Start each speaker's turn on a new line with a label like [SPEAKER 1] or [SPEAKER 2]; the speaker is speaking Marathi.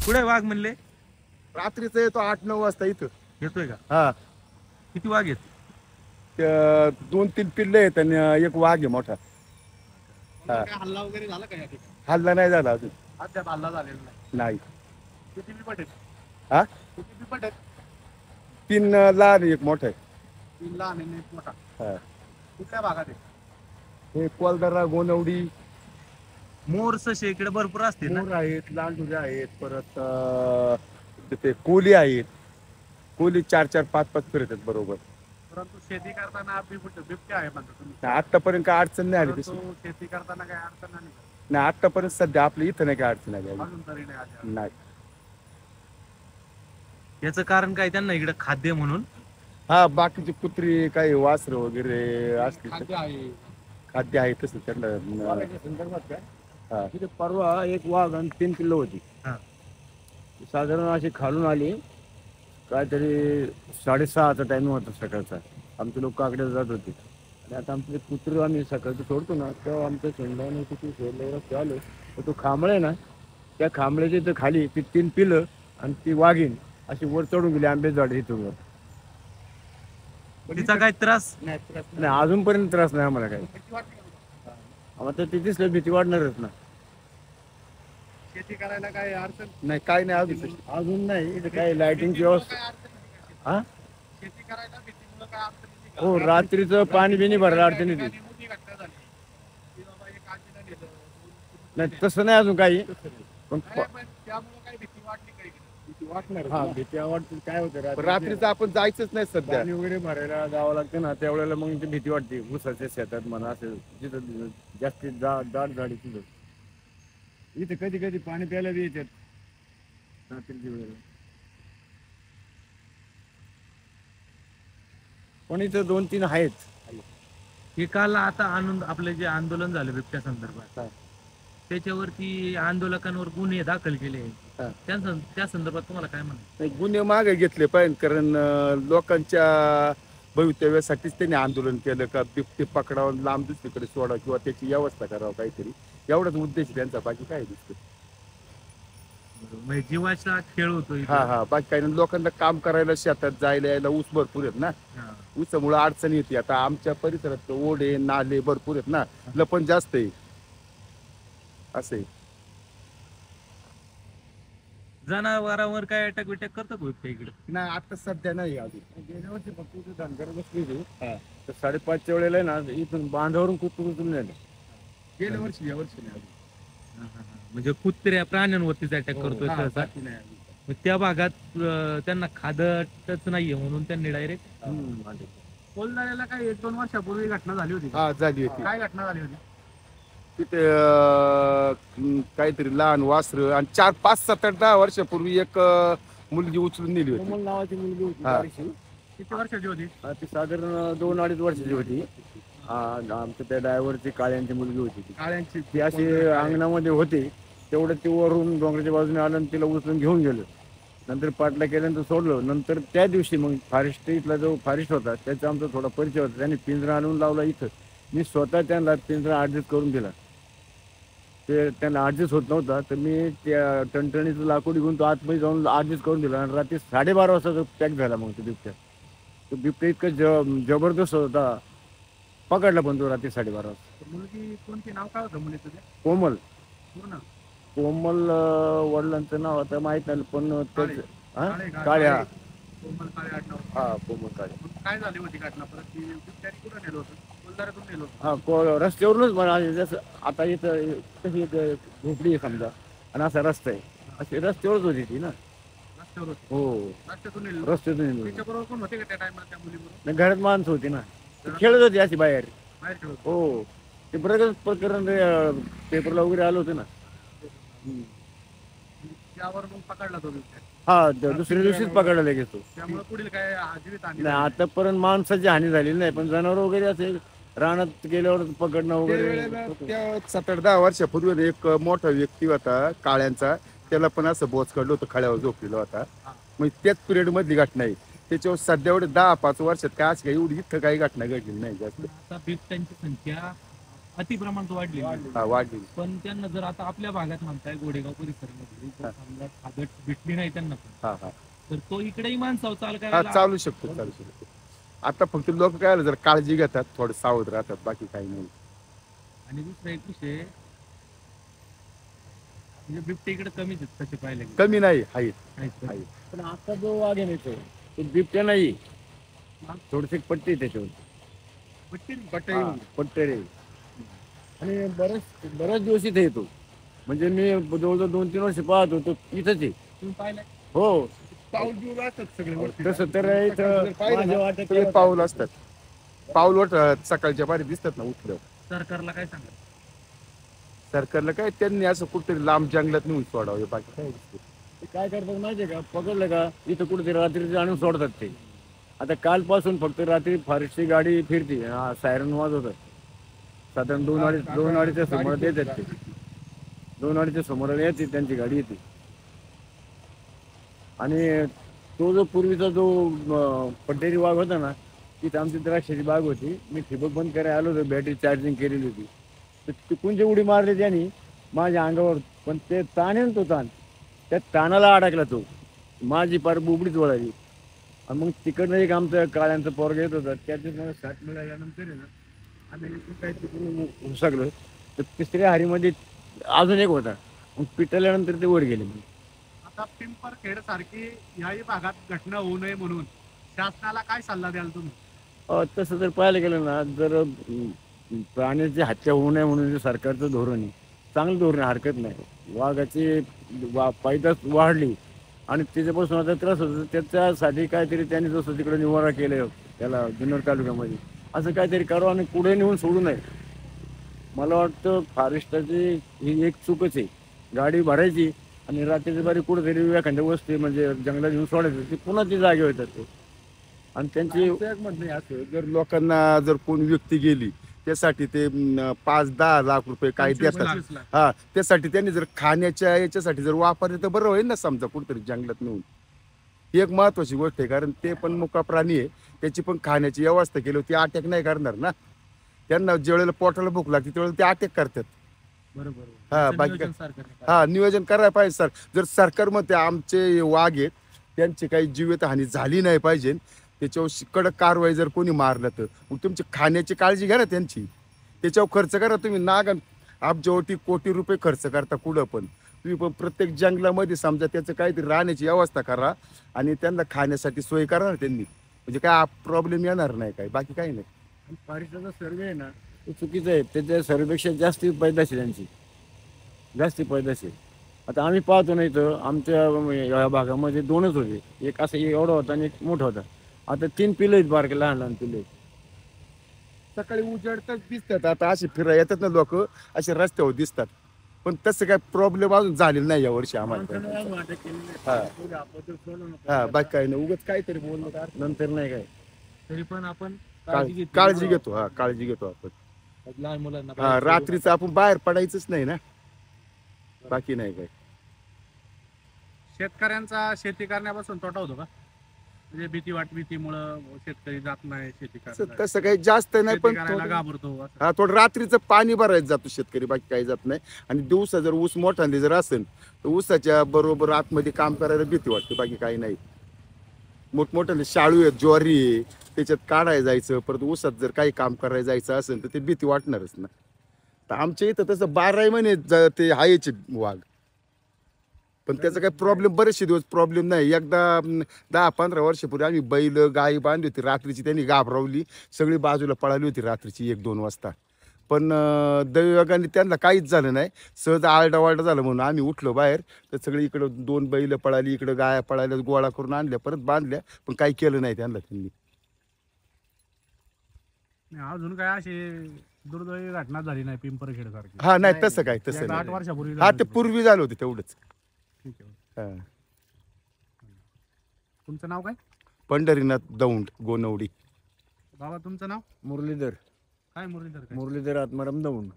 [SPEAKER 1] कुठे वाघ म्हणले?
[SPEAKER 2] रात्रीचा येतो 8-9 वाजता इथं.
[SPEAKER 1] येतोय का?
[SPEAKER 2] हा,
[SPEAKER 1] किती वाघ येत?
[SPEAKER 2] 2-3 पिल्ले आहेत आणि एक वाघ आहे मोठा.
[SPEAKER 3] काय हल्ला वगैरे झाला का या ठिकाणी?
[SPEAKER 2] हल्ला नाही झाला अजून.
[SPEAKER 3] अद्याप हल्ला झालेला नाही.
[SPEAKER 2] नाही.
[SPEAKER 3] किती बिबट आहेत?
[SPEAKER 2] हा,
[SPEAKER 3] किती बिबट आहेत?
[SPEAKER 2] 3 लहान एक मोठा आहे.
[SPEAKER 3] 3 लहान आणि 1 मोठा.
[SPEAKER 2] हा.
[SPEAKER 3] कुठल्या भागात आहे?
[SPEAKER 2] हे कोलदरा, गोनवडी,
[SPEAKER 1] मोर ससे इकडे भरपूर असते ना.
[SPEAKER 2] मोर आहेत, लांडुरे आहेत, परत तिथे कोली आहेत. कोली 4-4, 5-5 फिरतात बरोबर.
[SPEAKER 3] परंतु शेती करताना बिबटे आहे म्हणतो तुम्ही.
[SPEAKER 2] आतापर्यंत काय अडचण नाही आली तशी.
[SPEAKER 3] परंतु शेती करताना काय अडचण नाही का?
[SPEAKER 2] नाही, आतापर्यंत सध्या आपल्या इथं नाही काय अडचण आली.
[SPEAKER 3] अजून तरी नाही आली.
[SPEAKER 2] नाही.
[SPEAKER 1] याचं कारण काय? त्यांना इकडे खाद्य म्हणून.
[SPEAKER 2] हा, बाकीची कुत्री काही वासर वगैरे असतील
[SPEAKER 3] खाद्य आहे.
[SPEAKER 2] खाद्य आहे तसं त्यांना.
[SPEAKER 3] वाघाच्या संदर्भात काय?
[SPEAKER 2] हा.
[SPEAKER 4] तिथे परवा एक वाघ आणि 3 पिल्लं होती.
[SPEAKER 1] हा.
[SPEAKER 4] साधारण अशी खालून आली, काहीतरी 6:30चा टाइम होता सकाळचा. आमचे लोक काकड्याला जात होते आणि आता आमचे कुत्र आम्ही सकाळचं सोडतो ना, तेव्हा आमचं शेंगदाणे किती सोडल्यावर आलो तर तो खांबळ आहे ना, त्या खांबळ्याच्या इथं खाली ती 3 पिल्लं आणि ती वाघीण अशी वर चढून गेली आंबे झाड इथून वर.
[SPEAKER 1] तिचा काय त्रास?
[SPEAKER 4] नाही, अजूनपर्यंत त्रास नाही आम्हाला काही.
[SPEAKER 3] भीती वाटते का तुला?
[SPEAKER 4] आम्हाला तर तिथेच भीती वाढणारच ना.
[SPEAKER 3] शेती करायला काय अडचण?
[SPEAKER 2] नाही, काय नाही अजून.
[SPEAKER 4] अजून नाही, इथे काही लाईटिंगची व्यवस्था.
[SPEAKER 3] काय अडचण नाही का?
[SPEAKER 4] हा,
[SPEAKER 3] शेती करायला भीतीमुळे काय अडचण नाही का?
[SPEAKER 4] हो, रात्रीचं पाणी बिणी भरायला अडचण येते.
[SPEAKER 3] ठिकाणी मोठी घटना झाली की बाबा एक आजीला नेलं,
[SPEAKER 4] नाही तसं नाही अजून काही, पण
[SPEAKER 3] नाही, पण त्यामुळे काय भीती वाटली काही
[SPEAKER 2] भीती वाटणार.
[SPEAKER 4] हा, भीती वाटते. काय होतं
[SPEAKER 2] पण रात्रीचं आपण जायचंच नाही सध्या.
[SPEAKER 4] पाणी वगैरे भरायला जावं लागतं ना, त्यावेळेला मग ती भीती वाटते. ऊसाच्या शेतात म्हणा, असं जिथं जास्तीत दाट झाडी तिथं इथे कधी कधी पाणी प्यायला बी येतात रात्रीच्या वेळेला. पण इथं 2-3 आहेत.
[SPEAKER 1] हे काल आता आपलं जे आंदोलन झालं बिबट्या संदर्भात, त्याच्यावरती आंदोलकांवर गुन्हे दाखल केले.
[SPEAKER 2] हा.
[SPEAKER 1] त्या संदर्भात तुम्हाला काय म्हणणं?
[SPEAKER 2] गुन्हे मागे घेतले पाहिजे, कारण लोकांच्या भवितव्यासाठीच त्यांनी आंदोलन केलं का बिबटे पकडावं, लांब दुसरीकडे सोडा किंवा त्याची व्यवस्था करावं काहीतरी. एवढाच उद्देश त्यांचा, बाकी काय दिसतं.
[SPEAKER 1] म्हणजे जीवाचा खेळ होतो इथं.
[SPEAKER 2] हा हा, बाकी काही नाही. लोकांना काम करायला, शेतात जायला यायला ऊस भरपूर आहेत ना.
[SPEAKER 1] हा.
[SPEAKER 2] ऊसामुळे अडचण येते. आता आमच्या परिसरात ओढे नाले भरपूर आहेत ना, लपण जास्त आहे असं आहे.
[SPEAKER 1] जनावरांवर काय अटॅक बिटॅक करतात बिबट्या इकडे?
[SPEAKER 2] नाही, आता सध्या नाही अजून.
[SPEAKER 4] गेल्या वर्षी फक्त इथे धनगर बसली होती, तर 5:30च्या वेळेला आहे ना, इथून बांधावरून कुठून नेलं.
[SPEAKER 2] गेल्या वर्षी, या वर्षी नाही अजून.
[SPEAKER 1] म्हणजे कुत्र्या प्राण्यांवरतीच अटॅक करतोय
[SPEAKER 2] हा,
[SPEAKER 1] सहसा.
[SPEAKER 2] बाकी नाही अजून.
[SPEAKER 1] मग त्या भागात त्यांना खादटच नाहीये म्हणून त्यांनी डायरेक्ट.
[SPEAKER 3] कोलदाऱ्याला काय 1-2 वर्षापूर्वी घटना झाली होती का?
[SPEAKER 2] हा, झाली होती.
[SPEAKER 3] काय घटना झाली होती?
[SPEAKER 2] तिथे काहीतरी लहान वासर आणि 4, 5, 7, 8, 10 वर्षापूर्वी एक मुलगी उचलून नेली होती.
[SPEAKER 4] कोमल नावाची मुलगी होती
[SPEAKER 2] हा.
[SPEAKER 4] बारीकशी.
[SPEAKER 3] किती वर्षाची होती?
[SPEAKER 4] ती साधारण 2-2.5 वर्षाची होती. आमच्या त्या ड्रायव्हरची काळ्यांची मुलगी होती ती.
[SPEAKER 2] काळ्यांची
[SPEAKER 4] ती अशी अंगणामध्ये होती, तेवढं ती वरून डोंगराच्या बाजूने आलं आणि तिला उचलून घेऊन गेलं. नंतर पाटला केल्यानंतर सोडलं. नंतर त्या दिवशी मग फॉरेस्ट इथला जो फॉरेस्ट होता त्याचा आमचा थोडा परिचय होता, त्यांनी पिंजरा आणून लावला इथं. मी स्वतः त्यांना पिंजरा ॲडजस्ट करून दिला. ते त्यांना ॲडजस्ट होत नव्हता, तर मी त्या टणटणीचं लाकूड घेऊन तो आतमध्ये जाऊन ॲडजस्ट करून दिला आणि रात्री 12:30 वाजता तो पॅक झाला. मग तो बिबट्या इतकं जबरदस्त होता, पकडला पण तो रात्री 12:30 वाजता.
[SPEAKER 3] मुलगी कोणती, नाव काय होतं मुलीचं ते?
[SPEAKER 4] कोमल.
[SPEAKER 3] पूर्ण
[SPEAKER 4] कोमल वडिलांचं नाव आता माहित नाही, पण
[SPEAKER 3] काळे.
[SPEAKER 4] त्याचं काळ्या.
[SPEAKER 3] कोमल काळे आडनाव.
[SPEAKER 4] हा, कोमल काळे.
[SPEAKER 3] मग काय झाली होती घटना? परत ती बिबट्याने कुठं नेलं होतं? कोलदाऱ्यातून नेलं होतं.
[SPEAKER 4] हा, रस्त्यावरूनच म्हणा, जसं आता इथं कशी झोपडी आहे समजा आणि असा रस्ता आहे, अशी रस्त्यावरच होती ती ना.
[SPEAKER 3] रस्त्यावर होती.
[SPEAKER 4] हो,
[SPEAKER 3] रस्त्यातून नेलं.
[SPEAKER 4] रस्त्यातून नेली.
[SPEAKER 3] त्याच्याबरोबर कोण होते का त्या टाइमला त्या मुलीबरोबर?
[SPEAKER 4] नाही, घरात माणसं होती ना, ती खेळत होती अशी बाहेर.
[SPEAKER 3] बाहेर ठेवलं.
[SPEAKER 4] हो, ते बरं प्रकरण पेपरला वगैरे आलं होतं ना.
[SPEAKER 3] त्यावर मग पकडला तो बिबट्या.
[SPEAKER 4] हा, दुसऱ्या दिवशीच पकडला लगेच तो.
[SPEAKER 3] त्यामुळे पुढील काय जीवित हानी
[SPEAKER 4] नाही,
[SPEAKER 3] झाली?
[SPEAKER 4] आतापर्यंत माणसाची हानी झालेली नाही, पण जनावर वगैरे असेल रानात गेल्यावर पकडणं
[SPEAKER 2] त्यावेळेला
[SPEAKER 4] वगैरे.
[SPEAKER 2] त्या 7-8-10 वर्षापूर्वी एक मोठा व्यक्ती होता काळ्यांचा, त्याला पण असं बोच काढलं होतं, खड्यावर झोपलेला होता. मग त्याच पिरियड मधली घटना आहे. त्याच्यावर सध्या एवढे 10-5 वर्षात काय असं काही एवढी इथं काही घटना घडलेली नाही जास्त.
[SPEAKER 1] आता बिबट्यांची संख्या अतिप्रमाणात वाढली
[SPEAKER 2] हा वाढली.
[SPEAKER 1] पण त्यांना जर आता आपल्या भागात म्हणताय गोडेगाव परिसरामध्ये जर समजा खागट भेटली नाही त्यांना पण,
[SPEAKER 2] हा हा
[SPEAKER 1] तर तो इकडेही माणसावर चाल
[SPEAKER 2] हा
[SPEAKER 1] करायला
[SPEAKER 2] चालू शकतो चालू शकतो. आता फक्त लोक काय झालं, जर काळजी घेतात, थोडं सावध राहतात, बाकी काही नाही.
[SPEAKER 1] आणि दुसरा एक विषय म्हणजे बिबटे इकडे कमीच आहेत तसे पाहिले
[SPEAKER 2] कमी नाही आहेत. आहे.
[SPEAKER 4] पण आता जो वाघ आहे तो बिबट्या नाही, थोडीशी पट्टी आहे त्याच्यावर. हा, पट्टे रे. आणि बरेच दिवस इथे येतो. म्हणजे मी जवळजवळ 2-3 वर्ष पाहत होतो इथंच आहे.
[SPEAKER 1] तुम्ही पाहिलंय
[SPEAKER 4] हो,
[SPEAKER 3] पाऊल बिऊल असतात सगळे वरती.
[SPEAKER 4] तसं तर इथं माझ्या वाटेत
[SPEAKER 2] सगळे पाऊल असतात. पाऊल वाटत सकाळच्या बारी दिसतात ना उठल्यावर.
[SPEAKER 1] सरकारला काय सांगा
[SPEAKER 2] सरकारला काय, त्यांनी असं कुठेतरी लांब जंगलात नेऊन सोडावं, बाकी काय दिसतं.
[SPEAKER 4] ते काय करतात माहितीये का, पकडलं का इथं कुठेतरी रात्री आणून सोडतात ते. आता कालपासून फक्त रात्री फॉरेस्टची गाडी फिरते, सायरन वाजवतात. साधारण 2-2:30च्या सुमारास येतात ते. 2-2:30च्या सुमाराला येते त्यांची गाडी येते. आणि तो जो पूर्वीचा जो पट्टेरी वाघ होता ना, तिथं आमची द्राक्षाची बाग होती. मी ठिबक बंद करायला आलो होतो, बॅटरी चार्जिंग केलेली होती. तर तिकून जे उडी मारली त्यांनी माझ्या अंगावर, पण ते ताण आहे ना, तो ताण त्या ताणाला अडकला तो, माझी पार बुबडीच वळाली. आणि मग तिकडनं एक आमचं काळ्यांचं पोरग येत होता, त्याच्यात मला साथ मिळाल्यानंतर आहे ना, आम्ही काय तिकडून हुसकलो. तर तिसऱ्या हारीमध्ये अजून एक होता, मग पिटल्यानंतर ते वर गेले.
[SPEAKER 3] आता पिंपरखेड सारखी याही भागात घटना होऊ नये म्हणून शासनाला काय सल्ला द्याल तुम्ही?
[SPEAKER 4] तसं जर पाहायला गेलं ना, जर प्राण्याची हत्या होऊ नये म्हणून जे सरकारचं धोरण आहे, चांगलं धोरण आहे, हरकत नाही. वाघाची पैदास वाढली आणि त्याच्यापासून आता त्रास होतो, त्याच्यासाठी काहीतरी त्यांनी जसं तिकडे निवारा केलं त्याला जुन्नर तालुक्यामध्ये, असं काहीतरी करावं आणि पुढे नेऊन सोडू नये. मला वाटतं फॉरेस्टची ही एक चूकच आहे. गाडी भरायची आणि रात्रीची बारी कुठेतरी एखाद्या वस्ती म्हणजे जंगलात घेऊन सोडायचं, ती पुन्हा ती जागे होतात ते. आणि त्यांची
[SPEAKER 2] आमचं एक म्हणणं आहे असं, जर लोकांना जर कोण व्यक्ती गेली त्यासाठी ते 5-10 लाख रुपये काय देतात.
[SPEAKER 1] 25 लाख.
[SPEAKER 2] हा, त्यासाठी त्यांनी जर खाण्याच्या याच्यासाठी जर वापरले तर बरं होईल ना, समजा कुठेतरी जंगलात नेऊन. ही एक महत्वाची गोष्ट आहे, कारण ते पण मुका प्राणी आहे, त्याची पण खाण्याची व्यवस्था केली होती, अटॅक नाही करणार ना. त्यांना ज्यावेळेला पोटाला भूक लागते त्यावेळेला ते अटॅक करतात.
[SPEAKER 1] बरोबर
[SPEAKER 2] हा,
[SPEAKER 1] त्याचं
[SPEAKER 2] बाकी
[SPEAKER 1] नियोजन सरकारने
[SPEAKER 2] हा, नियोजन करायला पाहिजे सर. जर सरकार म्हणते आमचे वाघ आहेत, त्यांची काही जीवितहानी झाली नाही पाहिजे, त्याच्यावर कडक कारवाई जर कोणी मारलं तर मग तुमची खाण्याची काळजी घ्या ना त्यांची. त्याच्यावर खर्च करा तुम्ही. अब्जावटी कोटी रुपये खर्च करता कुठं पण तुम्ही, पण प्रत्येक जंगलामध्ये समजा त्याचं काहीतरी राहण्याची व्यवस्था करा आणि त्यांना खाण्यासाठी सोय करा ना त्यांनी, म्हणजे काय प्रॉब्लेम येणार नाही, काय बाकी काही नाही.
[SPEAKER 4] फॉरेस्टचा सर्वे आहे ना, तो चुकीचं आहे. त्याच्या सर्वेपेक्षा जास्ती पैदाशी त्यांची जास्ती पैदाशी. आता आम्ही पाहतो नाही तर आमच्या या भागामध्ये 2च होते, एक असं एवढा होता आणि एक मोठा होता. आता 3 पिलं आहेत, बारके लहान लहान पिलं.
[SPEAKER 2] सकाळी उजाडताच दिसतात. आता असे फिरायला येतात ना लोक, असे रस्त्यावर दिसतात, पण तसं काय प्रॉब्लेम अजून झालेला नाही यावर्षी आम्हाला. हा, बाकी काही नाही, उगाच काहीतरी बोलणं
[SPEAKER 4] नंतर नाही काय.
[SPEAKER 1] तरी पण आपण
[SPEAKER 2] काळजी घेतो. हा, काळजी घेतो आपण.
[SPEAKER 1] लहान मुलांना
[SPEAKER 2] हा, रात्रीचं आपण बाहेर पडायचंच नाही ना, बाकी नाही काय.
[SPEAKER 3] शेतकऱ्यांचा शेती करण्यापासून तोटा होतो का? म्हणजे भीतीमुळं शेतकरी जात नाही शेती करायला,
[SPEAKER 2] तसं काही जास्त नाही,
[SPEAKER 3] शेती
[SPEAKER 2] पण
[SPEAKER 3] करायला
[SPEAKER 2] थोडं-
[SPEAKER 3] घाबरतो असं.
[SPEAKER 2] हा, थोडं रात्रीचं पाणी भरायचं जातो शेतकरी, बाकी काही जात नाही. आणि दिवसा जर ऊस मोठाले जर असेल तर ऊसाच्या बरोबर आतमध्ये काम करायला भीती वाटते, बाकी काही नाही. मोठमोठ्याने शाळू आहेत, ज्वारी आहे, त्याच्यात काढायला जायचं, परत ऊसात जर काही काम करायला जायचं असेल तर ते भीती वाटणारच ना. तर आमच्या इथं तसं 12 महिने ते हायचे वाघ, पण त्याचा काही प्रॉब्लेम, बरेचसे दिवस प्रॉब्लेम नाही. एकदा 10-15 वर्षापूर्वी आम्ही बैल गाई बांधली होती रात्रीची, त्यांनी घाबरवली, सगळी बाजूला पळाली होती रात्रीची 1-2 वाजता. पण दैवयोगाने त्यांना काहीच झालं नाही. सहज आरडावारडा झालं म्हणून आम्ही उठलो बाहेर, तर सगळी इकडं 2 बैल पळाली, इकडं गाया पळाल्या, गोळा करून आणल्या, परत बांधल्या, पण काही केलं नाही त्यांना. त्यांनी
[SPEAKER 3] अजून काय अशी दुर्दैवी घटना झाली नाही पिंपरखेड सारखी?
[SPEAKER 2] हा, नाही तसं काय, तसं
[SPEAKER 3] 8
[SPEAKER 2] नाही.
[SPEAKER 3] वर्षापूर्वी
[SPEAKER 2] हा,
[SPEAKER 3] झाली
[SPEAKER 2] ते
[SPEAKER 3] होती.
[SPEAKER 2] पूर्वी झालं होतं तेवढंच.
[SPEAKER 3] ठीक आहे.
[SPEAKER 2] हा.
[SPEAKER 3] तुमचं नाव काय
[SPEAKER 2] पंढरीनाथ दौंड, गोनवडी.
[SPEAKER 3] बाबा? तुमचं नाव
[SPEAKER 4] मुरलीधर
[SPEAKER 3] काय? मुरलीधर काय?
[SPEAKER 4] मुरलीधर आत्माराम दौंड.